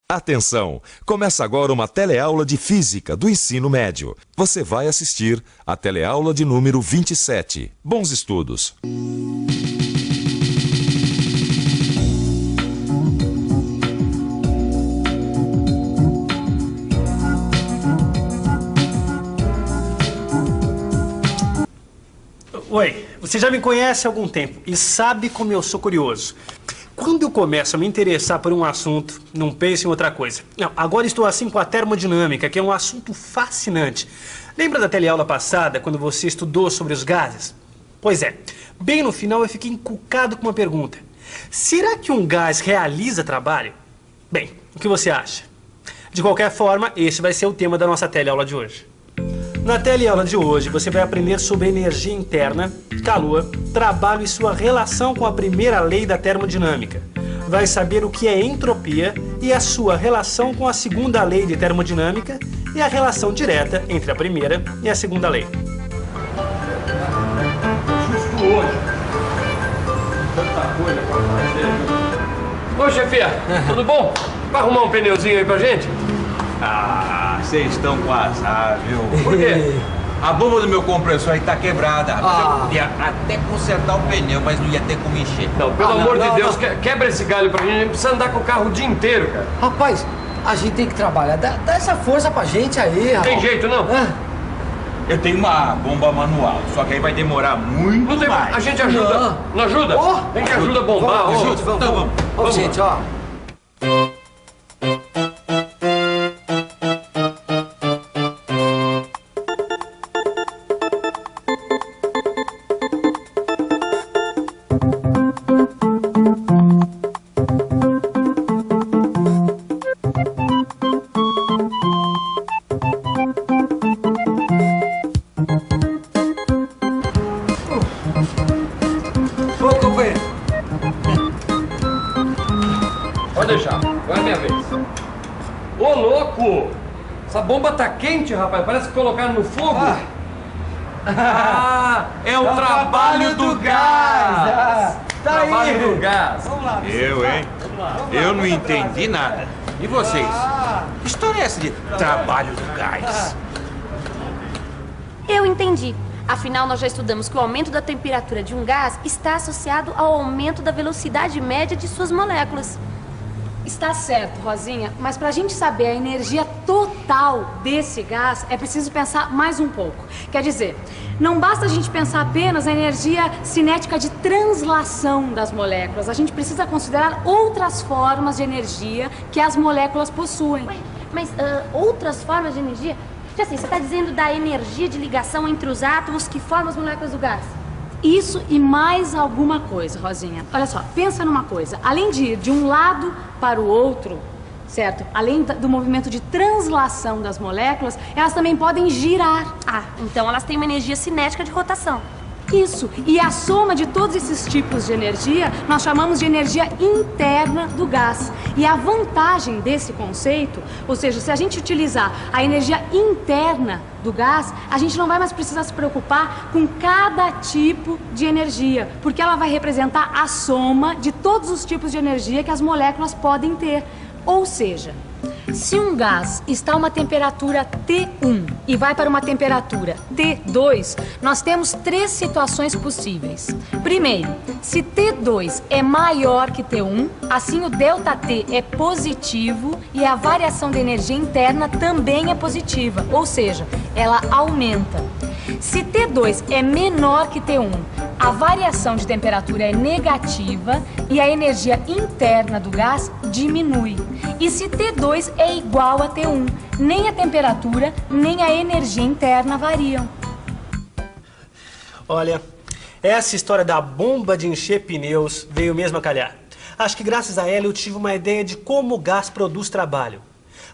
Atenção! Começa agora uma teleaula de Física do Ensino Médio. Você vai assistir a teleaula de número 27. Bons estudos! Oi, você já me conhece há algum tempo e sabe como eu sou curioso. Quando eu começo a me interessar por um assunto, não penso em outra coisa. Não, agora estou assim com a termodinâmica, que é um assunto fascinante. Lembra da teleaula passada, quando você estudou sobre os gases? Pois é, bem no final eu fiquei encucado com uma pergunta. Será que um gás realiza trabalho? Bem, o que você acha? De qualquer forma, esse vai ser o tema da nossa teleaula de hoje. Na teleaula de hoje, você vai aprender sobre energia interna, calor, trabalho e sua relação com a primeira lei da termodinâmica. Vai saber o que é entropia e a sua relação com a segunda lei de termodinâmica e a relação direta entre a primeira e a segunda lei. Justo hoje. Tanta coisa pra fazer. Ô, chefia, tudo bom? Vai arrumar um pneuzinho aí pra gente? Ah, vocês estão com azar, viu? Por quê? A bomba do meu compressor aí tá quebrada. Eu podia até consertar o pneu, mas não ia ter como encher. Não, pelo amor de Deus, quebra esse galho pra gente. A gente precisa andar com o carro o dia inteiro, cara. Rapaz, a gente tem que trabalhar. Dá essa força pra gente aí, rapaz. Tem jeito, não? Eu tenho uma bomba manual, só que aí vai demorar muito Não tem, mais. a gente ajuda. Não ajuda? A gente ajuda a bombar. Vamos, vamos, gente, ó. Pode deixar, agora é minha vez. Ô, louco! Essa bomba tá quente, rapaz. Parece que colocaram no fogo. É o trabalho do gás! Tá aí. Trabalho do gás. Vamos lá, Eu, hein? Eu não entendi nada. E vocês? Que história é essa de trabalho do gás? Eu entendi. Afinal, nós já estudamos que o aumento da temperatura de um gás está associado ao aumento da velocidade média de suas moléculas. Está certo, Rosinha, mas para a gente saber a energia total desse gás, é preciso pensar mais um pouco. Quer dizer, não basta a gente pensar apenas na energia cinética de translação das moléculas. A gente precisa considerar outras formas de energia que as moléculas possuem. Ué, mas outras formas de energia? Já sei, você está dizendo da energia de ligação entre os átomos que formam as moléculas do gás. Isso e mais alguma coisa, Rosinha. Olha só, pensa numa coisa. Além de ir de um lado para o outro, certo? Além do movimento de translação das moléculas, elas também podem girar. Então elas têm uma energia cinética de rotação. Isso. E a soma de todos esses tipos de energia, nós chamamos de energia interna do gás. E a vantagem desse conceito, ou seja, se a gente utilizar a energia interna do gás, a gente não vai mais precisar se preocupar com cada tipo de energia, porque ela vai representar a soma de todos os tipos de energia que as moléculas podem ter. Ou seja, se um gás está a uma temperatura T1 e vai para uma temperatura T2, nós temos três situações possíveis. Primeiro, se T2 é maior que T1, assim o ΔT é positivo e a variação de energia interna também é positiva, ou seja, ela aumenta. Se T2 é menor que T1, a variação de temperatura é negativa e a energia interna do gás diminui. E se T2 é igual a T1, nem a temperatura nem a energia interna variam. Olha, essa história da bomba de encher pneus veio mesmo a calhar. Acho que graças a ela eu tive uma ideia de como o gás produz trabalho.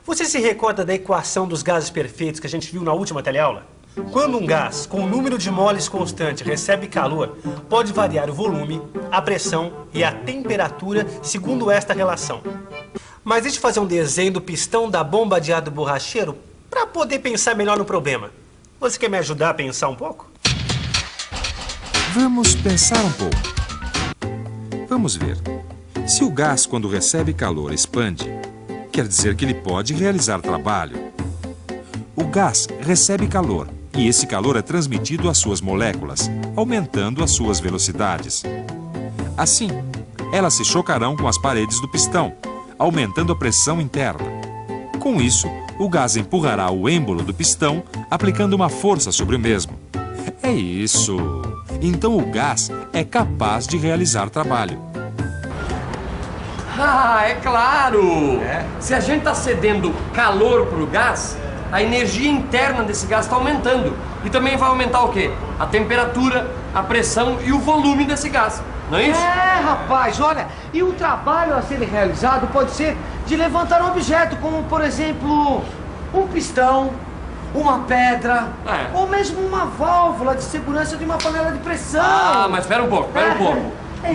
Você se recorda da equação dos gases perfeitos que a gente viu na última teleaula? Quando um gás com número de moles constante recebe calor, pode variar o volume, a pressão e a temperatura segundo esta relação. Mas deixa eu fazer um desenho do pistão da bomba de ar do borracheiro para poder pensar melhor no problema. Você quer me ajudar a pensar um pouco? Vamos pensar um pouco. Vamos ver. Se o gás, quando recebe calor, expande, Quer dizer que ele pode realizar trabalho. O gás recebe calor e esse calor é transmitido às suas moléculas, aumentando as suas velocidades. Assim, elas se chocarão com as paredes do pistão, aumentando a pressão interna. Com isso, o gás empurrará o êmbolo do pistão, aplicando uma força sobre o mesmo. É isso! Então o gás é capaz de realizar trabalho. Ah, é claro! Se a gente está cedendo calor para o gás, a energia interna desse gás está aumentando. E também vai aumentar o quê? A temperatura, a pressão e o volume desse gás. Não é isso? É, rapaz, olha, e o trabalho a ser realizado pode ser de levantar um objeto, como, por exemplo, um pistão, uma pedra, ou mesmo uma válvula de segurança de uma panela de pressão. Ah, mas espera um pouco.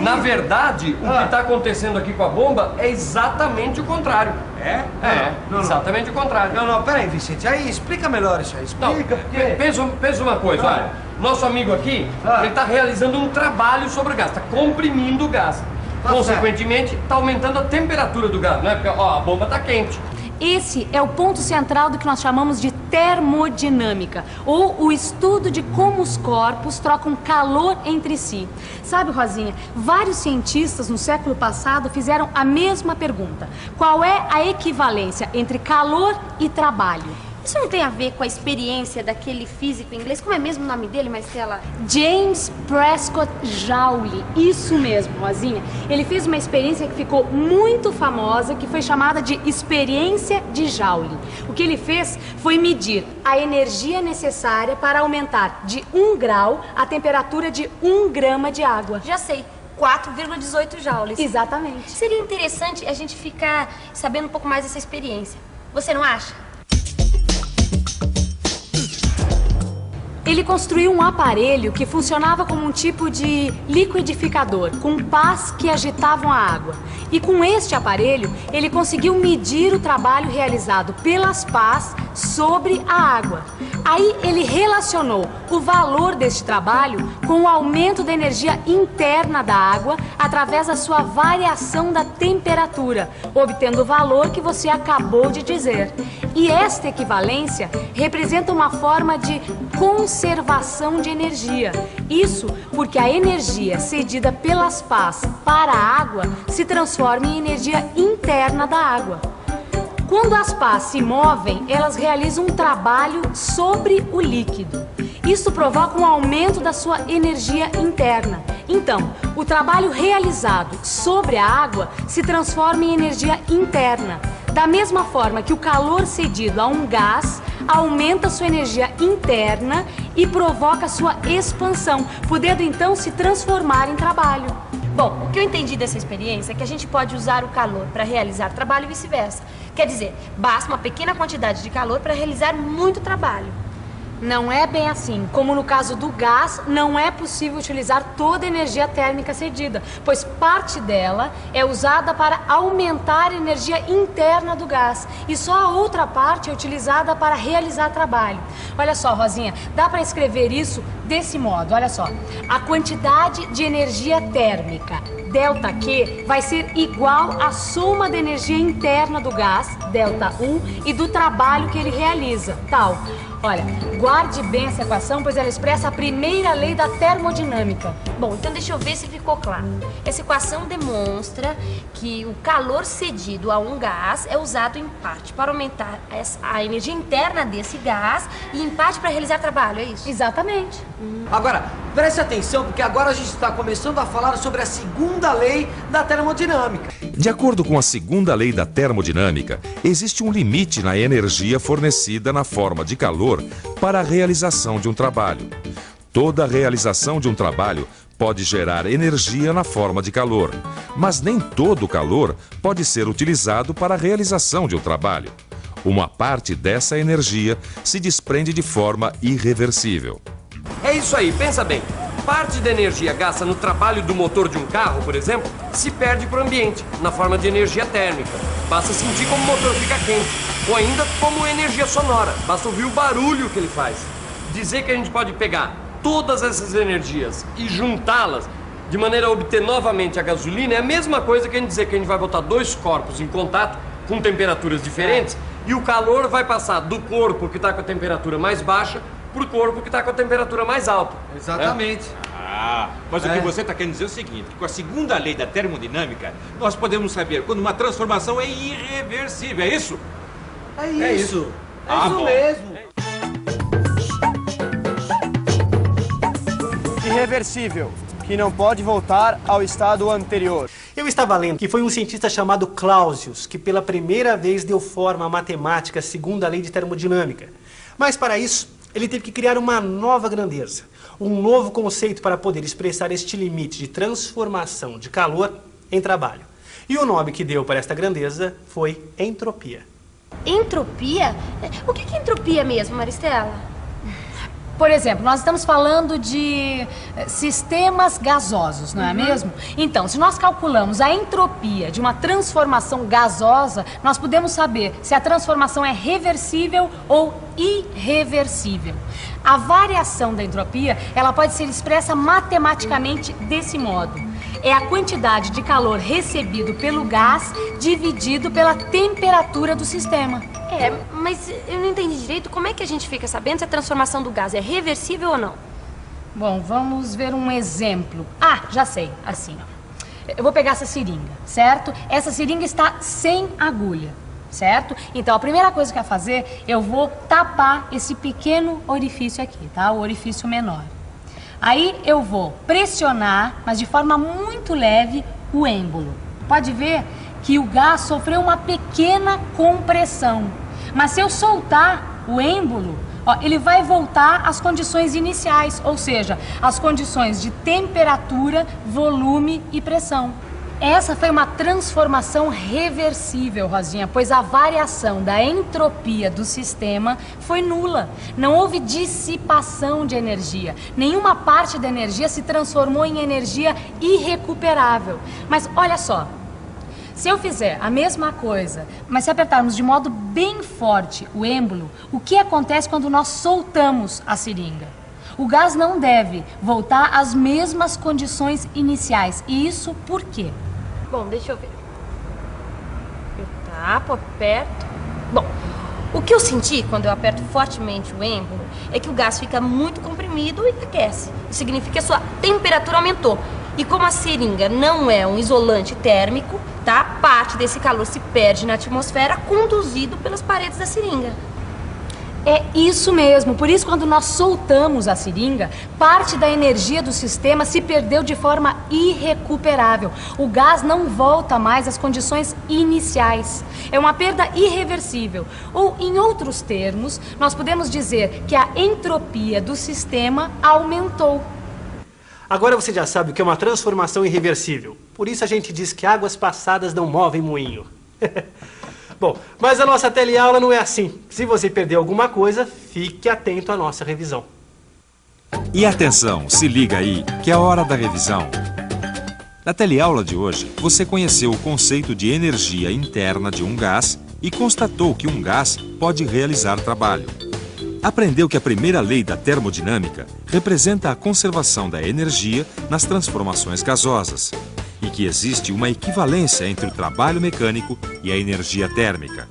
Na verdade, o que está acontecendo aqui com a bomba é exatamente o contrário. Exatamente o contrário. Não, peraí, Vicente, aí explica melhor isso aí, explica. Pensa uma coisa, olha, nosso amigo aqui, ele está realizando um trabalho sobre o gás, está comprimindo o gás. Consequentemente, está aumentando a temperatura do gás, não é? Porque, ó, a bomba está quente. Esse é o ponto central do que nós chamamos de termodinâmica, ou o estudo de como os corpos trocam calor entre si. Sabe, Rosinha, vários cientistas no século passado fizeram a mesma pergunta. Qual é a equivalência entre calor e trabalho? Isso não tem a ver com a experiência daquele físico inglês? Como é mesmo o nome dele, Marcela? James Prescott Joule. Isso mesmo, Rosinha. Ele fez uma experiência que ficou muito famosa, que foi chamada de experiência de Joule. O que ele fez foi medir a energia necessária para aumentar de 1 grau a temperatura de 1 grama de água. Já sei. 4,18 joules. Exatamente. Seria interessante a gente ficar sabendo um pouco mais dessa experiência. Você não acha? Ele construiu um aparelho que funcionava como um tipo de liquidificador, com pás que agitavam a água. E com este aparelho, ele conseguiu medir o trabalho realizado pelas pás sobre a água. Aí ele relacionou o valor deste trabalho com o aumento da energia interna da água através da sua variação da temperatura, obtendo o valor que você acabou de dizer. E esta equivalência representa uma forma de conservação de energia. Isso porque a energia cedida pelas pás para a água se transforma em energia interna da água. Quando as pás se movem, elas realizam um trabalho sobre o líquido. Isso provoca um aumento da sua energia interna. Então, o trabalho realizado sobre a água se transforma em energia interna. Da mesma forma que o calor cedido a um gás aumenta sua energia interna e provoca sua expansão, podendo então se transformar em trabalho. Bom, o que eu entendi dessa experiência é que a gente pode usar o calor para realizar trabalho e vice-versa. Quer dizer, basta uma pequena quantidade de calor para realizar muito trabalho. Não é bem assim. Como no caso do gás, não é possível utilizar toda a energia térmica cedida, pois parte dela é usada para aumentar a energia interna do gás e só a outra parte é utilizada para realizar trabalho. Olha só, Rosinha, dá para escrever isso desse modo, olha só. A quantidade de energia térmica, ΔQ, vai ser igual à soma da energia interna do gás, ΔU, e do trabalho que ele realiza, tal. Olha, guarde bem essa equação, pois ela expressa a primeira lei da termodinâmica. Bom, então deixa eu ver se ficou claro. Essa equação demonstra que o calor cedido a um gás é usado em parte para aumentar a energia interna desse gás e em parte para realizar trabalho, é isso? Exatamente. Agora, preste atenção, porque agora a gente está começando a falar sobre a segunda lei da termodinâmica. De acordo com a segunda lei da termodinâmica, existe um limite na energia fornecida na forma de calor para a realização de um trabalho. Toda realização de um trabalho pode gerar energia na forma de calor, mas nem todo o calor pode ser utilizado para a realização de um trabalho. Uma parte dessa energia se desprende de forma irreversível. É isso aí, pensa bem. Parte da energia gasta no trabalho do motor de um carro, por exemplo, se perde para o ambiente, na forma de energia térmica. Basta sentir como o motor fica quente, ou ainda como energia sonora, basta ouvir o barulho que ele faz. Dizer que a gente pode pegar todas essas energias e juntá-las de maneira a obter novamente a gasolina é a mesma coisa que a gente dizer que a gente vai botar dois corpos em contato com temperaturas diferentes e o calor vai passar do corpo que está com a temperatura mais baixa para o corpo que está com a temperatura mais alta. Exatamente. Mas o que você está querendo dizer é o seguinte, que com a segunda lei da termodinâmica, nós podemos saber quando uma transformação é irreversível, é isso? É isso. É isso bom. mesmo. Irreversível, que não pode voltar ao estado anterior. Eu estava lendo que foi um cientista chamado Clausius que pela primeira vez deu forma à matemática segundo a lei de termodinâmica. Mas para isso, ele teve que criar uma nova grandeza, um novo conceito para poder expressar este limite de transformação de calor em trabalho. E o nome que deu para esta grandeza foi entropia. Entropia? O que é entropia mesmo, Maristela? Por exemplo, nós estamos falando de sistemas gasosos, não é mesmo? Então, se nós calculamos a entropia de uma transformação gasosa, nós podemos saber se a transformação é reversível ou irreversível. A variação da entropia, ela pode ser expressa matematicamente desse modo. É a quantidade de calor recebido pelo gás dividido pela temperatura do sistema. Mas eu não entendi direito como é que a gente fica sabendo se a transformação do gás é reversível ou não. Bom, vamos ver um exemplo. Já sei, assim, ó. Eu vou pegar essa seringa, certo? Essa seringa está sem agulha, certo? Então, a primeira coisa que eu vou fazer, eu vou tapar esse pequeno orifício aqui, tá? O orifício menor. Aí eu vou pressionar, mas de forma muito leve, o êmbolo. Pode ver que o gás sofreu uma pequena compressão. Mas se eu soltar o êmbolo, ele vai voltar às condições iniciais, ou seja, às condições de temperatura, volume e pressão. Essa foi uma transformação reversível, Rosinha, pois a variação da entropia do sistema foi nula. Não houve dissipação de energia. Nenhuma parte da energia se transformou em energia irrecuperável. Mas olha só, se eu fizer a mesma coisa, mas se apertarmos de modo bem forte o êmbolo, o que acontece quando nós soltamos a seringa? O gás não deve voltar às mesmas condições iniciais. E isso por quê? Bom, deixa eu ver. Eu tapo, aperto. Bom, o que eu senti quando eu aperto fortemente o êmbolo é que o gás fica muito comprimido e aquece. Isso significa que a sua temperatura aumentou. E como a seringa não é um isolante térmico, tá? Parte desse calor se perde na atmosfera, conduzido pelas paredes da seringa. É isso mesmo, por isso quando nós soltamos a seringa, parte da energia do sistema se perdeu de forma irrecuperável. O gás não volta mais às condições iniciais. É uma perda irreversível. Ou, em outros termos, nós podemos dizer que a entropia do sistema aumentou. Agora você já sabe o que é uma transformação irreversível. Por isso a gente diz que águas passadas não movem moinho. Bom, mas a nossa teleaula não é assim. Se você perder alguma coisa, fique atento à nossa revisão. E atenção, se liga aí, que é hora da revisão. Na teleaula de hoje, você conheceu o conceito de energia interna de um gás e constatou que um gás pode realizar trabalho. Aprendeu que a primeira lei da termodinâmica representa a conservação da energia nas transformações gasosas e que existe uma equivalência entre o trabalho mecânico e a energia térmica.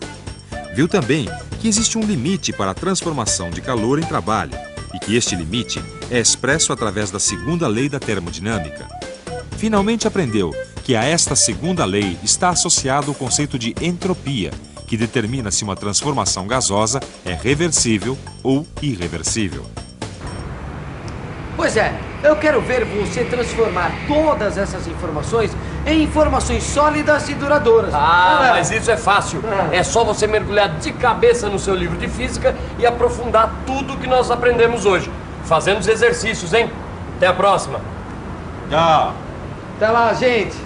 Viu também que existe um limite para a transformação de calor em trabalho e que este limite é expresso através da segunda lei da termodinâmica. Finalmente aprendeu que a esta segunda lei está associado o conceito de entropia, que determina se uma transformação gasosa é reversível ou irreversível. Pois é, eu quero ver você transformar todas essas informações em informações sólidas e duradouras. Mas isso é fácil. É só você mergulhar de cabeça no seu livro de física e aprofundar tudo que nós aprendemos hoje. Fazendo os exercícios, hein? Até a próxima. Tchau. Até lá, gente.